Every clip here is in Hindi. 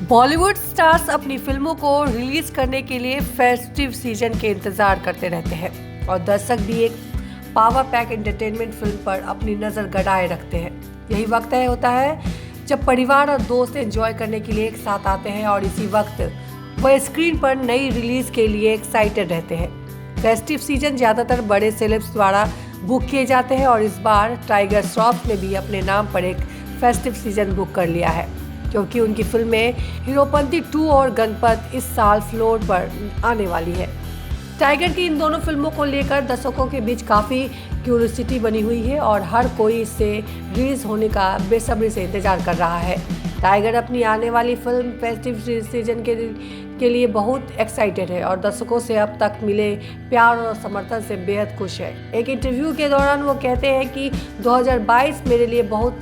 बॉलीवुड स्टार्स अपनी फिल्मों को रिलीज करने के लिए फेस्टिव सीजन के इंतजार करते रहते हैं और दर्शक भी एक पावर पैक एंटरटेनमेंट फिल्म पर अपनी नज़र गड़ाए रखते हैं। यही वक्त तय होता है जब परिवार और दोस्त एंजॉय करने के लिए एक साथ आते हैं और इसी वक्त वह स्क्रीन पर नई रिलीज के लिए एक्साइटेड रहते हैं। फेस्टिव सीजन ज़्यादातर बड़े सेलेब्स द्वारा बुक किए जाते हैं और इस बार टाइगर श्रॉफ ने भी अपने नाम पर एक फेस्टिव सीजन बुक कर लिया है, क्योंकि उनकी फिल्में हीरोपंती 2 और गणपत इस साल फ्लोर पर आने वाली है। टाइगर की इन दोनों फिल्मों को लेकर दर्शकों के बीच काफ़ी क्यूरियोसिटी बनी हुई है और हर कोई इससे रिलीज होने का बेसब्री से इंतजार कर रहा है। टाइगर अपनी आने वाली फिल्म फेस्टिव सीजन के लिए बहुत एक्साइटेड है और दर्शकों से अब तक मिले प्यार और समर्थन से बेहद खुश है। एक इंटरव्यू के दौरान वो कहते हैं कि 2022 मेरे लिए बहुत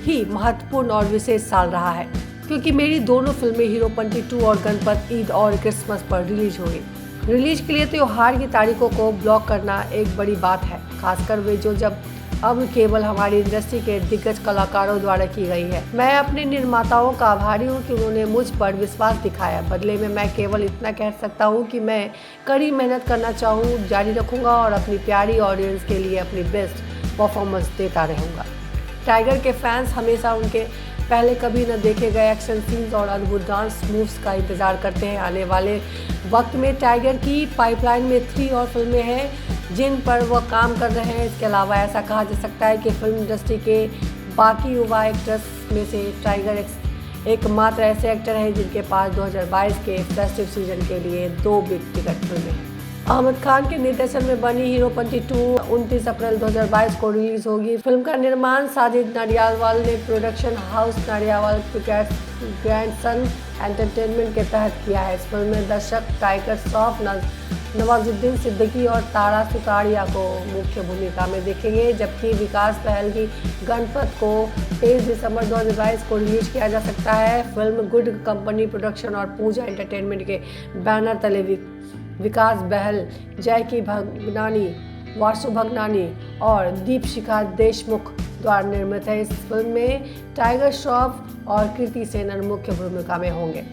ही महत्वपूर्ण और विशेष साल रहा है, क्योंकि मेरी दोनों फिल्में हीरोपंती 2 और गणपत ईद और क्रिसमस पर रिलीज हुई। रिलीज के लिए त्योहार की तारीखों को ब्लॉक करना एक बड़ी बात है, खासकर वे जो जब अब केवल हमारी इंडस्ट्री के दिग्गज कलाकारों द्वारा की गई है। मैं अपने निर्माताओं का आभारी हूँ कि उन्होंने मुझ पर विश्वास दिखाया। बदले में मैं केवल इतना कह सकता हूँ कि मैं कड़ी मेहनत करना जारी रखूँगा और अपनी प्यारी ऑडियंस के लिए अपनी बेस्ट परफॉर्मेंस देता रहूँगा। टाइगर के फैंस हमेशा उनके पहले कभी न देखे गए एक्शन सीन्स और अद्भुत डांस मूव्स का इंतजार करते हैं। आने वाले वक्त में टाइगर की पाइपलाइन में 3 और फिल्में हैं जिन पर वह काम कर रहे हैं। इसके अलावा ऐसा कहा जा सकता है कि फिल्म इंडस्ट्री के बाकी युवा एक्टर्स में से टाइगर एकमात्र ऐसे एक्टर हैं जिनके पास 2022 के फेस्टिव सीजन के लिए 2 बिग टिकट फिल्में हैं। आमिर खान के निर्देशन में बनी हीरोपंती 2 29 अप्रैल 2022 को रिलीज होगी। फिल्म का निर्माण साजिद नाडियाडवाल ने प्रोडक्शन हाउस नाडियाडवाल ग्रैंडसन एंटरटेनमेंट के तहत किया है। इस फिल्म में दर्शक टाइगर श्रॉफ, नवाजुद्दीन सिद्दीकी और तारा सुतारिया को मुख्य भूमिका में देखेंगे, जबकि विकास बहल की गणपत को 23 दिसंबर 2022 को रिलीज किया जा सकता है। फिल्म गुड कंपनी प्रोडक्शन और पूजा एंटरटेनमेंट के बैनर तले विकास बहल, जयकी भगनानी, वासु भगनानी और दीपशिखा देशमुख द्वारा निर्मित है। इस फिल्म में टाइगर श्रॉफ और कृति सेनन मुख्य भूमिका में होंगे।